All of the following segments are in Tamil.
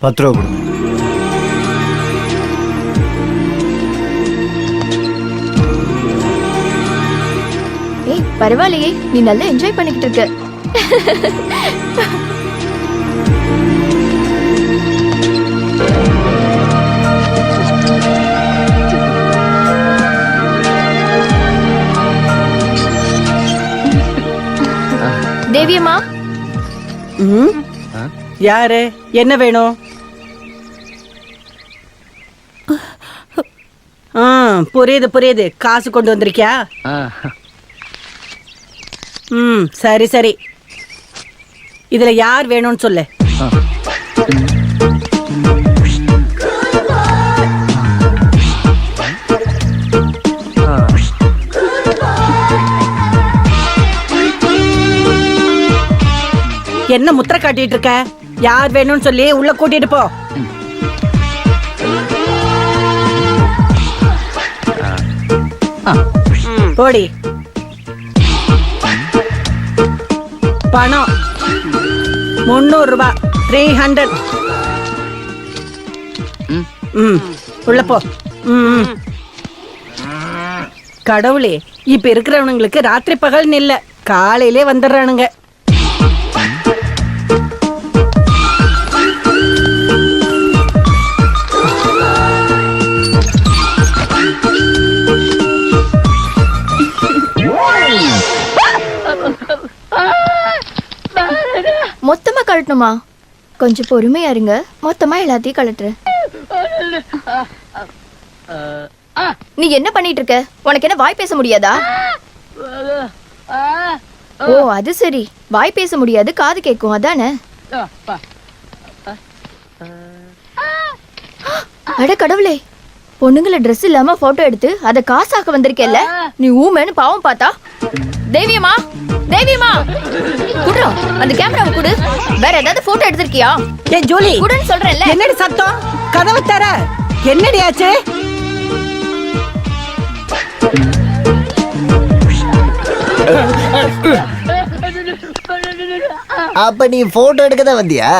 10 ரூபா கொடுங்க. ஏய் பரவாயில்லையே, நீ நல்லா என்ஜாய் பண்ணிக்கிட்டு இருக்க. தேவியம்மா. யாரு, என்ன வேணும்? புரியுது புரியுது. காசு கொண்டு வந்திருக்கியா? சரி சரி. இதுல யார் வேணும்னு சொல்லு. என்ன முத்திர காட்டிட்டு இருக்க? யார் வேணும்னு சொல்லி உள்ள கூட்டிட்டு போ. போடி. பணம் 300 ரூபாய். 300. உள்ள போ. கடவுளே, இப்ப இருக்கிறவனுங்களுக்கு ராத்திரி பகல்னு இல்ல, காலையிலே வந்துடுறானுங்க. மொத்தமா கழட்டணுமா? கொஞ்சம் பொறுமையா இருங்க, மொத்தமா எல்லாத்தையும் கழட்டுறேன். நீ என்ன பண்ணிட்டு இருக்க? உனக்கு என்ன வாய் பேச முடியாதா? ஓ அது சரி, வாய் பேச முடியாது, காது கேட்கும் அதானே? அட கடவுளே, பொண்ணுங்களை ட்ரெஸ் இல்லாம போட்டோ எடுத்து அதை காசாக்க வந்திருக்கேல்ல, நீ ஊமேன்னு பாவம் பார்த்தா. தேவியம்மா, தேவியம்மா குடுறோம் அந்த கேமராவை குடு. வேற ஏதாவது போட்டோ எடுத்திருக்கியா? ஏ ஜோலி, குடுன்னு சொல்றேன்ல. என்னடி சத்தம்? கதவை தர. என்னடி ஆச்சு? அப்ப நீ போட்டோ எடுக்க தான் வந்தியா?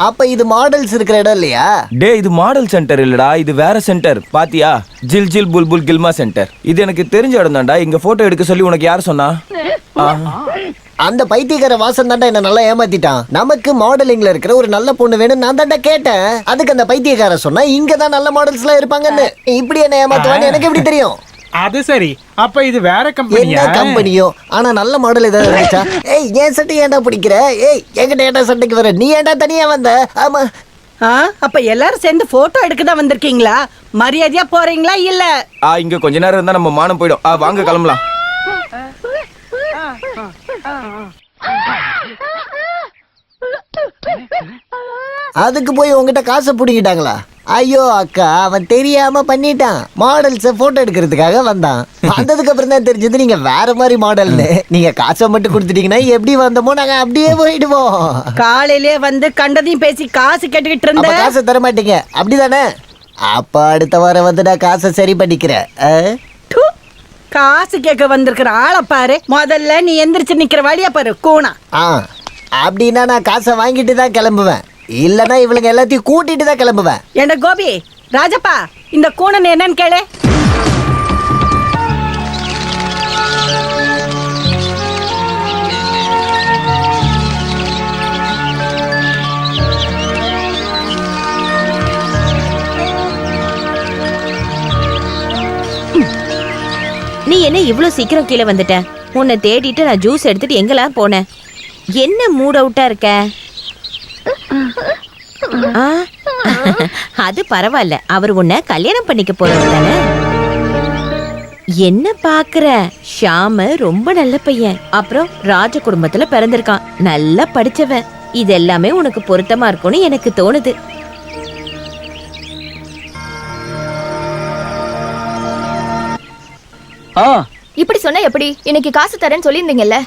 அப்ப இது மாடல்ஸ் இருக்கிற இடம் இல்லையா? டே, இது மாடல் சென்டர் இல்லடா, இது வேற சென்டர். பாத்தியா? ஜில் ஜில் புல்புல் கில்மா சென்டர். இது எனக்கு தெரிஞ்ச இடம் தான்டா. இங்க போட்டோ எடுக்க சொல்லி உனக்கு யார் சொன்னா? அந்த பைத்தியக்கார வாசன் தாண்டா என்ன நல்லா ஏமாத்திட்டான். நமக்கு மாடலிங்ல இருக்கிற ஒரு நல்ல பொண்ணு வேணும் நான் தாண்டா கேட்டேன். அதுக்கு அந்த பைத்தியக்கார சொன்னா இங்கதான் நல்ல மாடல்ஸ் எல்லாம் இருப்பாங்கன்னு. இப்படி என்ன ஏமாத்துவான்னு எனக்கு எப்படி தெரியும்? அது சரி, அப்ப இது வேற கம்பெனியா? என்ன கம்பெனியோ, ஆனா நல்ல மாடல் ஏதாவது இருந்துச்சா? ஏய், ஏன் சட்டை ஏன்டா பிடிக்கிற? ஏய், என்கிட்ட ஏன்டா சட்டைக்கு வர? நீ ஏன்டா தனியா வந்த? ஆமா. அப்ப எல்லாரும் சேர்ந்து போட்டோ எடுக்க தான் வந்திருக்கீங்களா? மரியாதையா போறீங்களா இல்ல? இங்க கொஞ்ச நேரம் இருந்தா நம்ம மானம் போயிடும். வாங்க கிளம்பலாம். அதுக்கு போய் உங்ககிட்ட காசை பிடிக்கிட்டாங்களா? ஐயோ அக்கா, அவன் தெரியாம பண்ணிட்டான். மாடல்ஸ போட்டோ எடுக்கிறதுக்காக வந்தான். வந்ததுக்கு அப்புறம் தான் தெரிஞ்சது நீங்க வேற மாதிரி மாடல்னு. நீங்க காசை மட்டும் கொடுத்துட்டீங்கன்னா எப்படி வந்தோமோ நாங்க அப்படியே போயிடுவோம். காலையிலே வந்து கண்டதையும் பேசி காசு கேட்டுக்கிட்டு இருந்த. காசை தர மாட்டீங்க அப்படிதானே? அப்ப அடுத்த வாரம் வந்து நான் காசை சரி பண்ணிக்கிறேன். காசு கேட்க வந்திருக்கிற ஆளை பாரு. முதல்ல நீ எந்திரிச்சு நிக்கிற வழியா பாரு கூணா. அப்படின்னா நான் காசை வாங்கிட்டு தான் கிளம்புவேன். இல்லன்னா இவளுங்க எல்லாத்தையும் கூட்டிட்டு தான் கிளம்புவேன். என்ன கோபி, ராஜப்பா, இந்த கூணன் என்னன்னு கேளு. நீ என்ன இவ்ளோ சீக்கிரம் கீழே வந்துட்ட? உன்னை தேடிட்டு நான் ஜூஸ் எடுத்துட்டு எங்கெல்லாம் போனேன். என்ன மூட் அவுட்டா இருக்க? அது பரவாயில்ல, அவர் உன்னை கல்யாணம் பண்ணிக்க போறவர் தானே. என்ன பாக்குற? ஷாம ரொம்ப நல்ல பையன், அப்புறம் ராஜ குடும்பத்துல பிறந்திருக்கான், நல்லா படிச்சவன். இது எல்லாமே உனக்கு பொருத்தமா இருக்கும்னு எனக்கு தோணுது. இப்படி சொன்னா எப்படி? இன்னைக்கு காசு தரேன்னு சொல்லியிருந்தீங்கல்ல.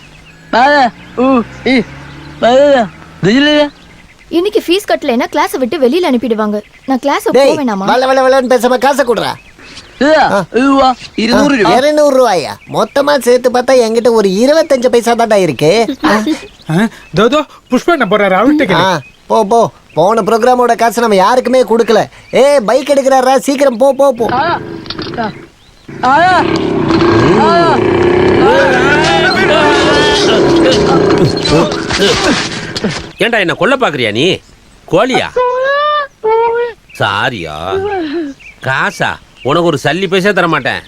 இன்னைக்கு ஃபீஸ் கட்டலைன்னா கிளாஸை விட்டு வெளியில அனுப்பிடுவாங்க. நான் கிளாஸ் போக வேணாமா? பேசாம காசை கொடுறா. $200 ரூபாயா? மொத்தமா சேர்த்து பார்த்தா என்கிட்ட ஒரு 25 பைசா தான்டா இருக்கு. தோ புஷ்பா என்ன போறாரு அவர்கிட்ட ஆ, போ போ. போன ப்ரோக்ராமோட காசு நம்ம யாருக்குமே கொடுக்கல. பைக் எடுக்கிறாரா, சீக்கிரம் போ போ போ. ஏன்டா என்ன கொல்ல பாக்குறியா நீ? கோழியா? சாரியா? காசா? உனக்கு ஒரு சல்லி பைசா தர மாட்டேன்.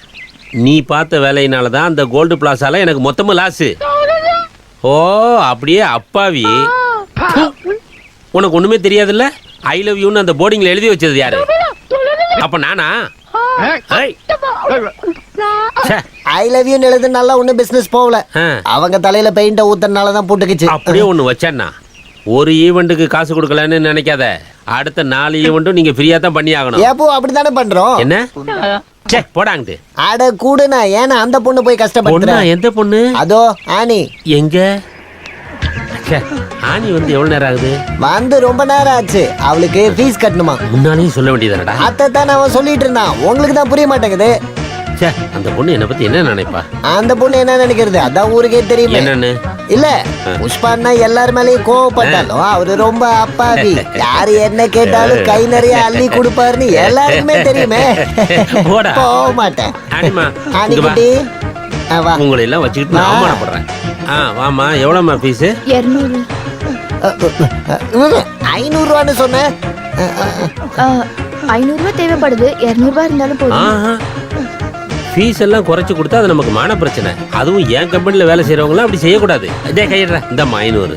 நீ பார்த்த வேலையினால தான் அந்த கோல்டு பிளாஸால எனக்கு மொத்தமும் லாஸு. ஓ அப்படியே அப்பாவி. உனக்கு ஒண்ணுமே தெரியாதுல்ல? ஐ லவ் யூன்னு அந்த போர்டிங்ல எழுதி வச்சது யாரு? அப்ப நானா? ஏய். ச்சே. ஐ லவ் யூ எழுதுனால ஒன்னும் பிசினஸ் போகல. அவங்க தலையில பெயிண்ட ஊத்தனால தான் போட்டுக்கிச்சு. அப்படியே ஒண்ணு வச்சேன்னா ஒரு ஈவெண்ட்டுக்கு காசு கொடுக்கலன்னு நினைக்காத. அடுத்த 4 ஈவெண்ட்டும் நீங்க ஃப்ரீயா தான் பண்ணி ஆகணும். ஏப்போ அப்படித்தானே பண்றோம். என்ன? ச்சே போடாங்கட்டு. அட கூடுனா ஏன்னா அந்த பொண்ணு போய் பொண்ணா? கஷ்டப்படுறா. எந்த பொண்ணு? அதோ ஆனி. எங்க? ச்சே, ஆனி வந்து எவ்வளவு நேரம் ஆகுது? வந்து ரொம்ப நேரம் ஆச்சு. அவளுக்கு ஃபீஸ் கட்டணுமா? முன்னாலேயும் சொல்ல வேண்டியதானடா. அதான் அவன் சொல்லிட்டு இருந்தான். உங்களுக்கு தான் புரிய மாட்டேங்குது. ச்சே, அந்த பொண்ணு என்ன பத்தி என்ன நினைப்பா? அந்த பொண்ணு என்ன நினைக்கிறது அதான் ஊருக்கே தெரியுமே. என்னன்னு? இல்ல புஷ்பான்னா எல்லார் மேலயும் கோவப்பட்டாலும் அவரு ரொம்ப அப்பாவி. யாரு என்ன கேட்டாலும் கை நிறைய அள்ளி கொடுப்பாருன்னு எல்லாருக்குமே தெரியுமே. போடா. போக மாட்டேன். ஆனிமா, ஆனி இங்க வா. குட்டி. வா. உங்களை எல்லாம் வச்சுக்கிட்டு நான் அவமானப்படுறேன். வாமா, எவ்வளவுமா ஃபீஸ்? 200. 500 சொன்னேன். 500 தேவைப்படுது. 200 இருந்தாலும் போதும். ஃபீஸ் எல்லாம் குறைச்சு கொடுத்தா அது நமக்கு மான பிரச்சனை. அதுவும் என் கம்பெனில வேலை செய்யறவங்களாம் அப்படி செய்யக்கூடாது. இதே கையிடுற இந்தம்மா 500.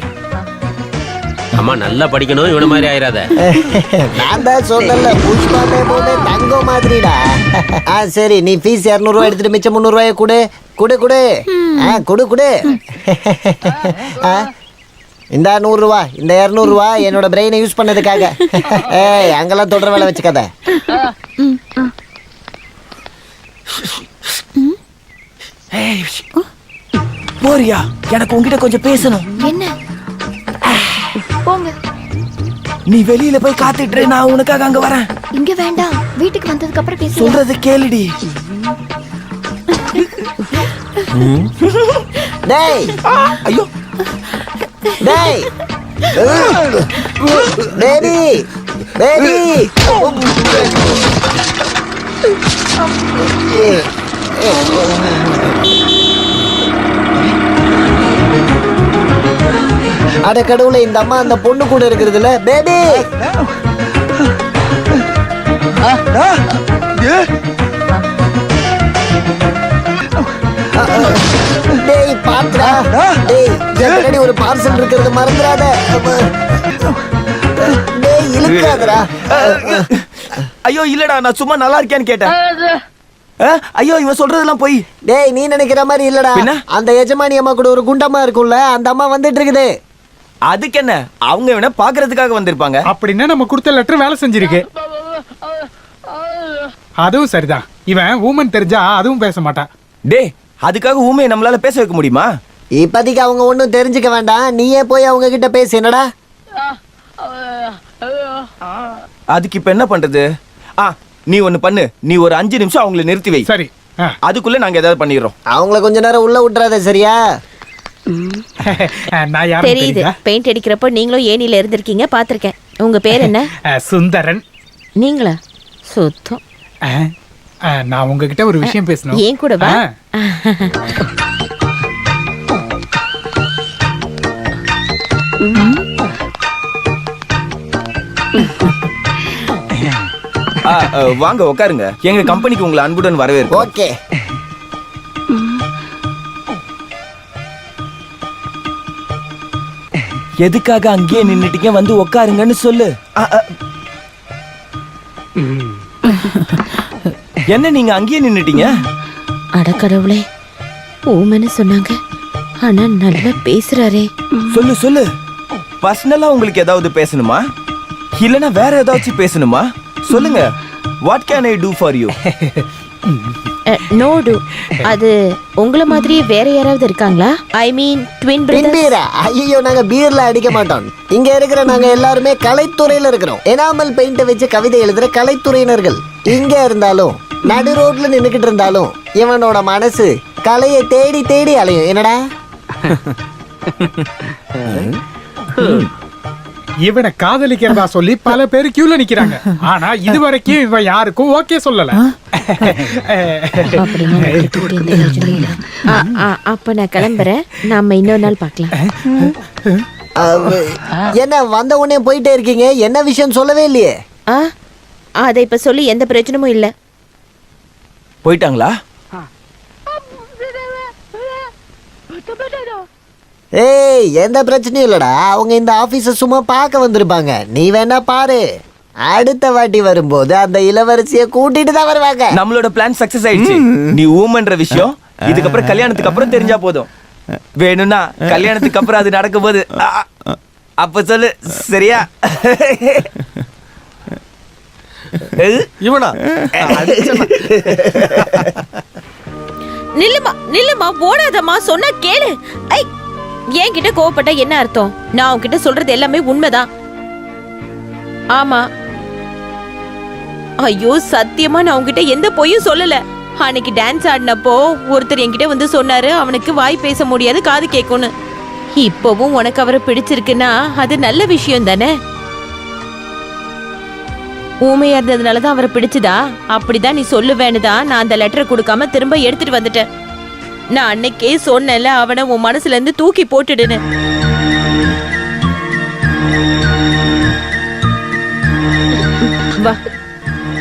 அம்மா நல்லா படிக்கணும், இவன மாதிரி ஆயிராத. நான் தான் சொல்லல புஷ்பாமே போதே தங்கம் மாதிரிடா. சரி நீ ஃபீஸ் 200 ரூபாய் எடுத்துட்டு மிச்சம் 300 ரூபாய் கொடு கொடு கொடு. கொடு கொடு. இந்த 100 ரூபா, இந்த 200 ரூபா என்னோட பிரெயினை யூஸ் பண்ணதுக்காக. அங்கெல்லாம் தொடர வேலை வச்சுக்காத. போறியா? எனக்கு உன்கிட்ட கொஞ்சம் பேசணும். என்ன? போங்க. நீ வெளியில போய் காத்துட்டு இரு, நான் உனக்காக அங்க வரேன். இங்க வேண்டாம், வீட்டுக்கு வந்ததுக்கு அப்புறம் பேசலாம். சொல்றது கேளுடி. டேய் ஐயோ டேய் பேபி பேபி. அட கடவுளே, இந்த அம்மா அந்த பொண்ணு கூட இருக்கிறதுல பேபி. டேய் பாத்ரா. டேய் ஜெனரடி ஒரு பார்சல் இருக்கிறது மறந்துடாத. டேய் இழுக்காதடா. ஐயோ இல்லடா, நான் சும்மா நல்லா இருக்கேன்னு கேட்டேன். ஐயோ இவன் சொல்றதெல்லாம் போய். டேய் நீ நினைக்கிற மாதிரி இல்லடா. அந்த எஜமானி அம்மா கூட ஒரு குண்டம்மா இருக்கும்ல, அந்த அம்மா வந்துட்டு இருக்குது. அதுக்கு என்ன, அவங்க இவனை பாக்குறதுக்காக வந்திருப்பாங்க. அப்படின்னா நம்ம கொடுத்த லெட்டர் வேலை செஞ்சிருக்கு. அதுவும் சரிதான். இவன் ஊமன் தெரிஞ்சா அதுவும் பேச மாட்டான். டேய் அதுக்காக ஊமையை நம்மளால பேச வைக்க முடியுமா? இப்போதைக்கு அவங்க ஒன்றும் தெரிஞ்சுக்க வேண்டாம். நீயே போய் அவங்க கிட்ட பேசு. என்னடா அதுக்கு இப்ப என்ன பண்றது? நீ ஒண்ணு பண்ணு, நீ ஒரு 5 நிமிஷம் அவங்களை நிறுத்தி வை. சரி. அதுக்குள்ள நாங்க ஏதாவது பண்ணிடுறோம். அவங்கள கொஞ்ச நேரம் உள்ள விட்டுறாத, சரியா? நான் யாரும் தெரியுது. பெயிண்ட் அடிக்கிறப்போ நீங்களும் ஏனில இருந்திருக்கீங்க, பாத்திருக்கேன். உங்க பேர் என்ன? சுந்தரன். நீங்களா? சுத்தம். நான் உங்ககிட்ட ஒரு விஷயம் பேசணும். ஏன் கூட வா. வாங்க உட்காருங்க. எங்க கம்பெனிக்கு உங்களை அன்புடன் வரவேற்கிறோம். ஓகே. எதுக்காக அங்கேயே நின்னுட்டீங்க? வந்து உட்காருங்கன்னு சொல்லு. என்ன நீங்க அங்கேயே நின்னுட்டீங்க? அடக்கடவுளே, ஊமன்னு சொன்னாங்க, ஆனா நல்லா பேசுறாரே. சொல்லு சொல்லு. பர்சனலா உங்களுக்கு ஏதாவது பேசணுமா, இல்லனா வேற ஏதாச்சும் பேசணுமா? சொல்லுங்க. What can I do for you? No two. அது உங்களை மாதிரியே வேற யாராவது இருக்காங்களா? I mean twin brothers. ஐயோ நாங்க பீர்ல அடிக்க மாட்டோம். இங்க இருக்கிற நாங்க எல்லாருமே கலைத்துறையில இருக்கிறோம். எனாமல் பெயிண்ட் வச்சு கவிதை எழுதுற கலைத்துறையினர்கள். இங்க இருந்தாலும் நடு ரோட்ல நின்னுக்கிட்டு இருந்தாலும் இவனோட மனசு கலையை தேடி தேடி அலையும். என்னடா? இவனை காதலிக்கிறதா சொல்லி பல பேர் கியூல நிக்கிறாங்க. ஆனா இது வரைக்கும் இவன் யாருக்கும் ஓகே சொல்லல. அப்ப நான் கிளம்புறேன். நாம இன்னொரு நாள் பார்க்கலாம். என்ன வந்த உடனே போயிட்டே இருக்கீங்க? என்ன விஷயம் சொல்லவே இல்லையே. அதை இப்ப சொல்லி எந்த பிரச்சனையும் இல்ல. போயிட்டாங்களா? ஏய், எந்த பிரச்சனையும் இல்லடா. அவங்க இந்த ஆபீஸ சும்மா பார்க்க வந்திருப்பாங்க. நீ வேணா பாரு, அடுத்த வாட்டி வரும்போது அந்த இளவரசிய கூட்டிட்டு தான் வருவாங்க. நம்மளோட பிளான் சக்சஸ் ஆயிடுச்சு. நீ ஊமன்ற விஷயம் இதுக்கப்புறம் கல்யாணத்துக்கு அப்புறம் தெரிஞ்சா போதும். வேணும்னா கல்யாணத்துக்கு அப்புறம் அது நடக்கும் போது அப்ப சொல்லு, சரியா? இவனா? நில்லுமா ஓடாதம்மா, சொன்னா கேளு. ஐ, என்கிட்ட கோவப்பட்டா என்ன அர்த்தம்? நான் உன்கிட்ட சொல்றது எல்லாமே உண்மைதான். ஆமா. ஐயோ சத்தியமா நான் உன்கிட்ட எந்த பொய்யும் சொல்லல. அன்னைக்கு டான்ஸ் ஆடினப்போ ஒருத்தர் என்கிட்ட வந்து சொன்னாரு அவனுக்கு வாய் பேச முடியாது, காது கேட்கும்னு. இப்பவும் உனக்கு அவரை பிடிச்சிருக்குன்னா அது நல்ல விஷயம் தானே? ஊமையா இருந்ததுனாலதான் அவரை பிடிச்சதா? அப்படிதான் நீ சொல்லுவேன்னுதான் நான் அந்த லெட்டரை கொடுக்காம திரும்ப எடுத்துட்டு வந்துட்டேன். நான் அன்னைக்கே சொன்னேன்ல அவனை உன் மனசுல இருந்து தூக்கி போட்டுடுன்னு. வா,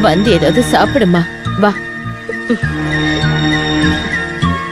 வந்து ஏதாவது சாப்பிடுமா, வா.